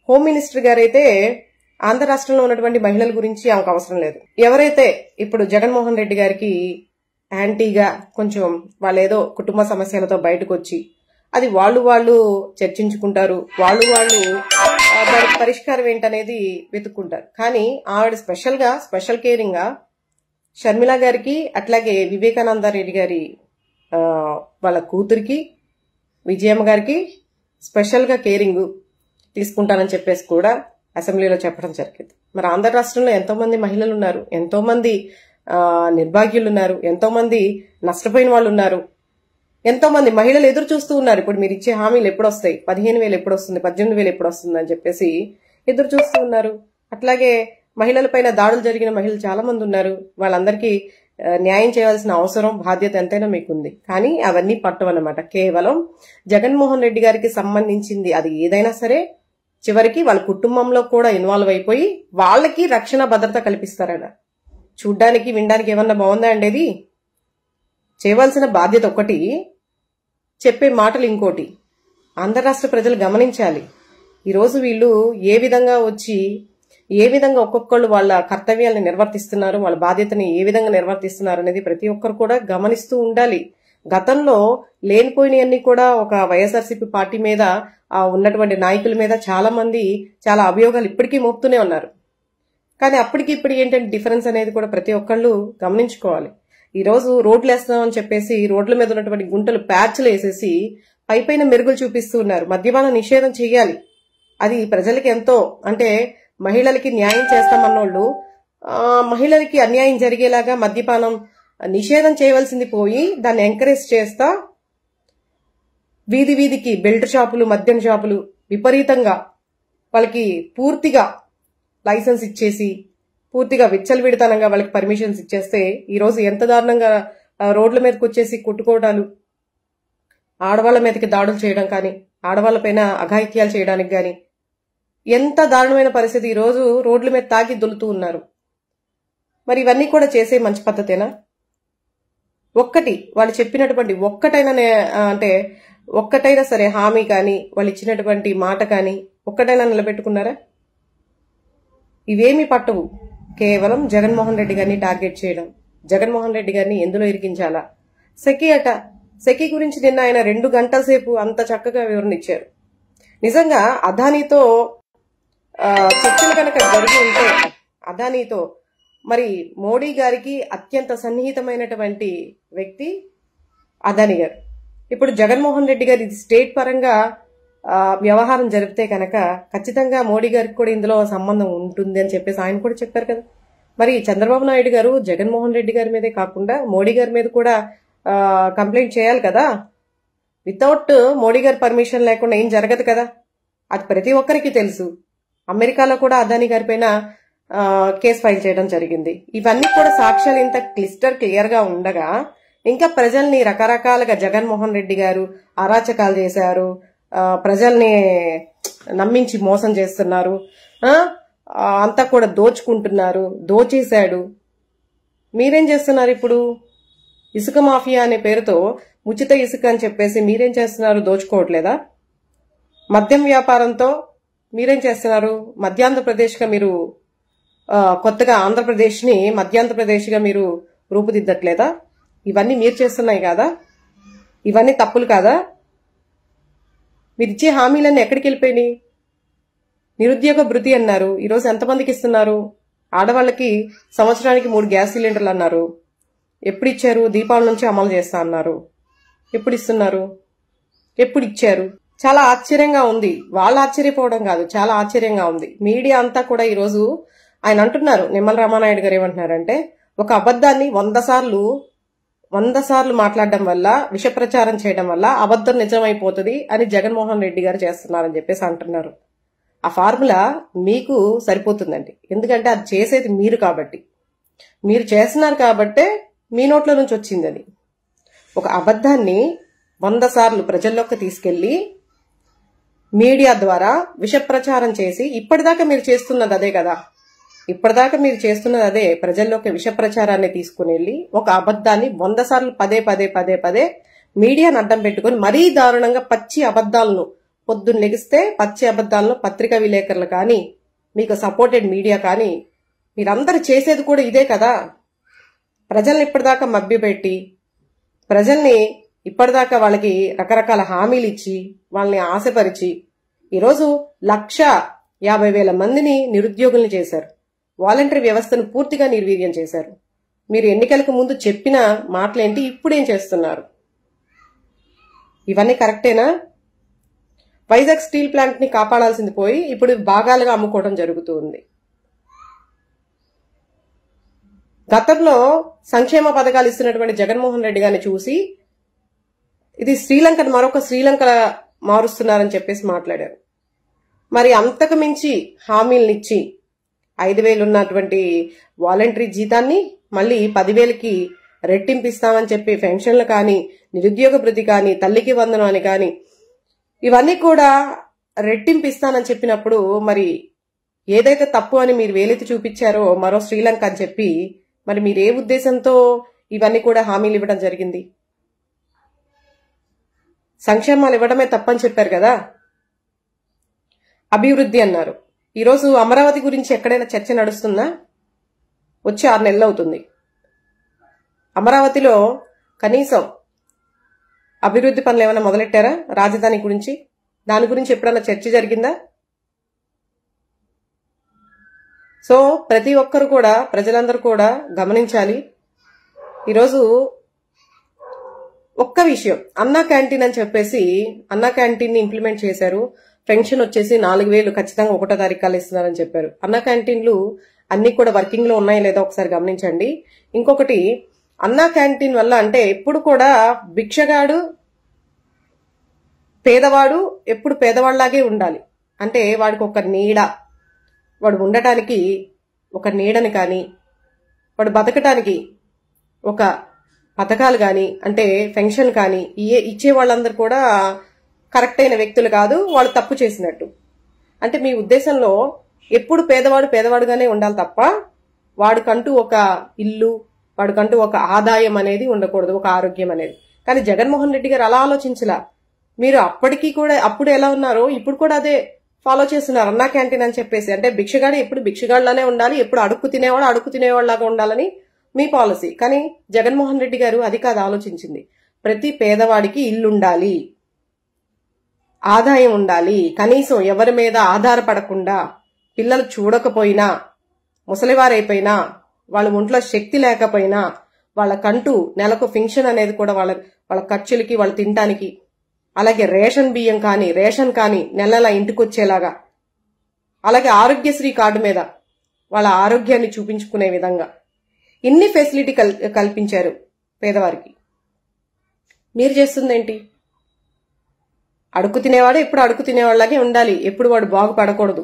Home minister గారైతే Andhra రాష్ట్రంలో ఉన్నటువంటి మహిళల గురించి ఆమెకు అవసరం లేదు. ఎవరైతే ఇప్పుడు జగన్మోహన్ రెడ్డి గారికి యాంటీగా కొంచెం వాళ్ళేదో కుటుంబ సమస్యలతో బయటకు వచ్చి అది వాళ్ళు చర్చించుకుంటారు, వాళ్ళు దానికి పరిష్కారం ఏంటనేది వెతుక్కుంటారు. కానీ ఆవిడ స్పెషల్ కేరింగ్ గా షర్మిల గారికి అట్లాగే వివేకానంద రెడ్డి గారి వాళ్ళ కూతురికి విజయమ్మ గారికి స్పెషల్ గా కేరింగ్ తీసుకుంటానని చెప్పేసి కూడా అసెంబ్లీలో చెప్పడం జరిగింది. మరి ఆంధ్ర రాష్ట్రంలో ఎంతో మంది మహిళలు ఉన్నారు, ఎంతో మంది నిర్భాగ్యులు ఉన్నారు, ఎంతో మంది నష్టపోయిన వాళ్ళు ఉన్నారు, ఎంతో మంది మహిళలు ఎదురు చూస్తూ ఉన్నారు. ఇప్పుడు మీరు ఇచ్చే హామీలు ఎప్పుడు వస్తాయి, 15,000 ఎప్పుడు వస్తుంది, 18,000 ఎప్పుడు వస్తుంది అని చెప్పేసి ఎదురు చూస్తూ ఉన్నారు. అట్లాగే మహిళలపైన దాడులు జరిగిన మహిళలు చాలా మంది ఉన్నారు. వాళ్ళందరికీ న్యాయం చేయాల్సిన అవసరం బాధ్యత ఎంతైనా మీకుంది. కానీ అవన్నీ పట్టవన్నమాట. కేవలం జగన్మోహన్ రెడ్డి గారికి సంబంధించింది అది ఏదైనా సరే చివరికి వాళ్ళ కుటుంబంలో కూడా ఇన్వాల్వ్ అయిపోయి వాళ్ళకి రక్షణ భద్రత కల్పిస్తారట. చూడ్డానికి వినడానికి ఏమన్నా బాగుందా అండి? అది చేయవలసిన బాధ్యత ఒకటి, చెప్పే మాటలు ఇంకోటి. ఆంధ్ర రాష్ట్ర ప్రజలు గమనించాలి. ఈరోజు వీళ్ళు ఏ విధంగా వచ్చి ఏ విధంగా ఒక్కొక్కళ్ళు వాళ్ళ కర్తవ్యాలను నిర్వర్తిస్తున్నారు, వాళ్ళ బాధ్యతని ఏ విధంగా నిర్వర్తిస్తున్నారు అనేది ప్రతి ఒక్కరు కూడా గమనిస్తూ ఉండాలి. గతంలో లేనిపోయినవన్నీ కూడా ఒక వైఎస్ఆర్సీపీ పార్టీ మీద ఉన్నటువంటి నాయకుల మీద చాలా అభియోగాలు ఇప్పటికీ మోపుతూనే ఉన్నారు. కానీ అప్పటికి ఇప్పుడు ఏంటంటే డిఫరెన్స్ అనేది కూడా ప్రతి ఒక్కళ్ళు గమనించుకోవాలి. ఈ రోజు రోడ్లు వేస్తున్నామని చెప్పేసి రోడ్ల మీద ఉన్నటువంటి గుంటలు ప్యాచ్లు వేసేసి పైపైన మెరుగులు చూపిస్తూ ఉన్నారు. మద్యపాన నిషేధం చెయ్యాలి, అది ప్రజలకి ఎంతో అంటే మహిళలకి న్యాయం చేస్తామన్నోళ్ళు మహిళలకి అన్యాయం జరిగేలాగా మద్యపానం నిషేధం చేయవలసింది పోయి దాన్ని ఎంకరేజ్ చేస్తా వీధికి బెల్ట్ షాపులు, మద్యం షాపులు విపరీతంగా వాళ్ళకి పూర్తిగా లైసెన్స్ ఇచ్చేసి పూర్తిగా విచ్చలవిడితనంగా వాళ్ళకి పర్మిషన్స్ ఇచ్చేస్తే ఈరోజు ఎంత దారుణంగా రోడ్ల మీదకి వచ్చేసి కొట్టుకోవడాలు, ఆడవాళ్ల మీదకి దాడులు చేయడం కానీ, ఆడవాళ్లపైన అఘాయిత్యాలు చేయడానికి కానీ ఎంత దారుణమైన పరిస్థితి. ఈరోజు రోడ్ల మీద తాగి దొలుతూ ఉన్నారు. మరి ఇవన్నీ కూడా చేసే మంచి పద్ధతేనా? ఒక్కటి వాళ్ళు చెప్పినటువంటి ఒక్కటైనా సరే హామీ కానీ వాళ్ళు ఇచ్చినటువంటి మాట కానీ ఒక్కటైనా నిలబెట్టుకున్నారా? ఇవేమీ పట్టవు. కేవలం జగన్మోహన్ రెడ్డి గారిని టార్గెట్ చేయడం, జగన్మోహన్ రెడ్డి గారిని ఎందులో ఇరికించాలా. సెకీ గురించి నిన్న ఆయన 2 గంటల సేపు అంత చక్కగా వివరణ ఇచ్చారు. నిజంగా అదానీతో చర్చలు కనుక జరిగి ఉంటే అదానీతో మరి మోడీ గారికి అత్యంత సన్నిహితమైనటువంటి వ్యక్తి అదానీ గారు. ఇప్పుడు జగన్మోహన్ రెడ్డి గారు ఇది స్టేట్ పరంగా వ్యవహారం జరిపితే కనుక ఖచ్చితంగా మోడీ గారికి కూడా ఇందులో సంబంధం ఉంటుంది అని చెప్పేసి ఆయన కూడా చెప్పారు కదా. మరి చంద్రబాబు నాయుడు గారు జగన్మోహన్ రెడ్డి గారి మీదే కాకుండా మోడీ గారి మీద కూడా కంప్లైంట్ చేయాలి కదా. వితౌట్ మోడీ గారి పర్మిషన్ లేకుండా ఏం జరగదు కదా, అది ప్రతి ఒక్కరికి తెలుసు. అమెరికాలో కూడా అదానీ గారి పైన కేసు ఫైల్ చేయడం జరిగింది. ఇవన్నీ కూడా సాక్ష్యాలు ఇంత క్లియర్ గా ఉండగా ఇంకా ప్రజల్ని రకరకాలుగా జగన్మోహన్ రెడ్డి గారు అరాచకాలు చేశారు, ప్రజల్ని నమ్మించి మోసం చేస్తున్నారు, అంతా కూడా దోచుకుంటున్నారు, దోచేశాడు. మీరేం చేస్తున్నారు ఇప్పుడు? ఇసుక మాఫియా అనే పేరుతో ఉచిత ఇసుక అని చెప్పేసి మీరేం చేస్తున్నారు? దోచుకోవట్లేదా? మద్యం వ్యాపారంతో మీరేం చేస్తున్నారు? మధ్యాంధ్రప్రదేశ్ గా మీరు కొత్తగా ఆంధ్రప్రదేశ్ ని మధ్యాంధ్రప్రదేశ్ గా మీరు రూపుదిద్దట్లేదా? ఇవన్నీ మీరు చేస్తున్నాయి కాదా? ఇవన్నీ తప్పులు కాదా? మీరిచ్చే హామీలన్నీ ఎక్కడికి వెళ్ళిపోయినాయి? నిరుద్యోగ భృతి అన్నారు, ఈరోజు ఎంతమందికి ఇస్తున్నారు? ఆడవాళ్ళకి సంవత్సరానికి 3 గ్యాస్ సిలిండర్లు అన్నారు, ఎప్పుడు ఇచ్చారు? దీపావళి నుంచి అమలు చేస్తా అన్నారు, ఎప్పుడు ఇస్తున్నారు? ఎప్పుడు ఇచ్చారు? చాలా ఆశ్చర్యంగా ఉంది. వాళ్ళు ఆశ్చర్యపోవడం కాదు, చాలా ఆశ్చర్యంగా ఉంది. మీడియా అంతా కూడా ఈరోజు ఆయన అంటున్నారు, నిమ్మల రామానాయుడు గారు ఏమంటున్నారంటే ఒక అబద్ధాన్ని 100 సార్లు మాట్లాడడం వల్ల, విష ప్రచారం చేయడం వల్ల అబద్ధం నిజమైపోతుంది అని జగన్మోహన్ రెడ్డి గారు చేస్తున్నారని చెప్పేసి అంటున్నారు. ఆ ఫార్ములా మీకు సరిపోతుందండి. ఎందుకంటే అది చేసేది మీరు కాబట్టి, మీరు చేస్తున్నారు కాబట్టే మీ నోట్ల నుంచి వచ్చింది అది. ఒక అబద్ధాన్ని 100 సార్లు ప్రజల్లోకి తీసుకెళ్లి మీడియా ద్వారా విష ప్రచారం చేసి ఇప్పటిదాకా మీరు చేస్తున్నది అదే కదా, ఇప్పటిదాకా మీరు చేస్తున్నది అదే. ప్రజల్లోకి విష ప్రచారాన్ని తీసుకుని వెళ్లి ఒక అబద్ధాన్ని 100 సార్లు పదే మీడియాను అడ్డం పెట్టుకుని మరీ దారుణంగా పచ్చి అబద్ధాలను పొద్దున్న లెగిస్తే పచ్చి అబద్ధాలను పత్రికా విలేకరులు కానీ మీకు సపోర్టెడ్ మీడియా కానీ మీరందరూ చేసేది కూడా ఇదే కదా. ప్రజల్ని ఇప్పటిదాకా మభ్యపెట్టి ప్రజల్ని ఇప్పటిదాకా వాళ్ళకి రకరకాల హామీలు ఇచ్చి వాళ్ళని ఆశపరిచి ఈరోజు 1,50,000 మందిని నిరుద్యోగుల్ని చేశారు. వాలంటరీ వ్యవస్థను పూర్తిగా నిర్వీర్యం చేశారు. మీరు ఎన్నికలకు ముందు చెప్పిన మాటలేంటి, ఇప్పుడేం చేస్తున్నారు? ఇవన్నీ కరెక్టేనా? వైజాగ్ స్టీల్ ప్లాంట్ ని కాపాడాల్సింది పోయి ఇప్పుడు భాగాలుగా అమ్ముకోవడం జరుగుతుంది. గతంలో సంక్షేమ పథకాలు ఇస్తున్నటువంటి జగన్మోహన్ రెడ్డి గారిని చూసి ఇది శ్రీలంకను మరొక శ్రీలంక మారుస్తున్నారని చెప్పేసి మాట్లాడారు. మరి అంతకు మించి హామీలనిచ్చి 5,000 ఉన్నటువంటి వాలంటరీ జీతాన్ని మళ్ళీ 10,000కి రెట్టింపిస్తామని చెప్పి పెన్షన్లు కానీ, నిరుద్యోగ భృతి కానీ, తల్లికి వందనం అని కానీ ఇవన్నీ కూడా రెట్టింపిస్తానని చెప్పినప్పుడు మరి ఏదైతే తప్పు అని మీరు వేలెత్తి చూపించారో మరో శ్రీలంక అని చెప్పి మరి మీరు ఏ ఉద్దేశంతో ఇవన్నీ కూడా హామీలు ఇవ్వడం జరిగింది? సంక్షేమాలు ఇవ్వడమే తప్పని చెప్పారు కదా. అభివృద్ధి అన్నారు. ఈరోజు అమరావతి గురించి ఎక్కడైనా చర్చ నడుస్తుందా? వచ్చి 6 నెలలు అవుతుంది. అమరావతిలో కనీసం అభివృద్ధి పనులు ఏమైనా మొదలెట్టారా? రాజధాని గురించి, దాని గురించి ఎప్పుడైనా చర్చ జరిగిందా? సో ప్రతి ఒక్కరు కూడా, ప్రజలందరూ కూడా గమనించాలి. ఈరోజు ఒక్క విషయం, అన్నా క్యాంటీన్ అని చెప్పేసి అన్నా క్యాంటీన్ ని ఇంప్లిమెంట్ చేశారు. పెన్షన్ వచ్చేసి 4,000 ఖచ్చితంగా 1వ తారీఖు ఇస్తున్నారని చెప్పారు. అన్నా క్యాంటీన్లు అన్ని కూడా వర్కింగ్ లో ఉన్నాయో లేదో ఒకసారి గమనించండి. ఇంకొకటి, అన్నా క్యాంటీన్ వల్ల అంటే ఎప్పుడు కూడా భిక్షగాడు పేదవాడు ఎప్పుడు పేదవాళ్లాగే ఉండాలి. అంటే వాడికి ఒక నీడ, వాడు ఉండటానికి ఒక నీడని కానీ, వాడు బతకటానికి ఒక పథకాలు కానీ, అంటే పెన్షన్ కానీ ఇచ్చే వాళ్ళందరూ కూడా కరెక్ట్ అయిన వ్యక్తులు కాదు, వాళ్ళు తప్పు చేసినట్టు. అంటే మీ ఉద్దేశంలో ఎప్పుడు పేదవాడు పేదవాడుగానే ఉండాలి తప్ప వాడికంటూ ఒక ఇల్లు, వాడికంటూ ఒక ఆదాయం అనేది ఉండకూడదు, ఒక ఆరోగ్యం అనేది. కానీ జగన్మోహన్ రెడ్డి గారు అలా ఆలోచించలా. మీరు అప్పటికీ కూడా అప్పుడు ఎలా ఉన్నారో ఇప్పుడు కూడా అదే ఫాలో చేస్తున్నారు. అన్నా క్యాంటీన్ అని చెప్పేసి, అంటే భిక్షగాడు ఎప్పుడు భిక్షగాడులానే ఉండాలి, ఎప్పుడు అడుక్కు తినేవాళ్ళలాగా ఉండాలని మీ పాలసీ. కానీ జగన్మోహన్ రెడ్డి గారు అది కాదు ఆలోచించింది. ప్రతి పేదవాడికి ఇల్లు ఉండాలి, ఆదాయం ఉండాలి, కనీసం ఎవరి మీద ఆధారపడకుండా, పిల్లలు చూడకపోయినా, ముసలివారైపోయినా, వాళ్ళ ఒంట్లో శక్తి లేకపోయినా వాళ్ళకంటూ నెలకు పెన్షన్ అనేది కూడా వాళ్ళ ఖర్చులకి, వాళ్ళు తినటానికి, అలాగే రేషన్ బియ్యం కానీ, రేషన్ కానీ నెలలా ఇంటికొచ్చేలాగా, అలాగే ఆరోగ్యశ్రీ కార్డు మీద వాళ్ళ ఆరోగ్యాన్ని చూపించుకునే విధంగా ఇన్ని ఫెసిలిటీ కల్పించారు పేదవారికి. మీరు చేస్తుందేంటి? అడుక్కు తినేవాడు ఎప్పుడు అడుక్కు తినేవాళ్ళలాగే ఉండాలి, ఎప్పుడు వాడు బాగుపడకూడదు.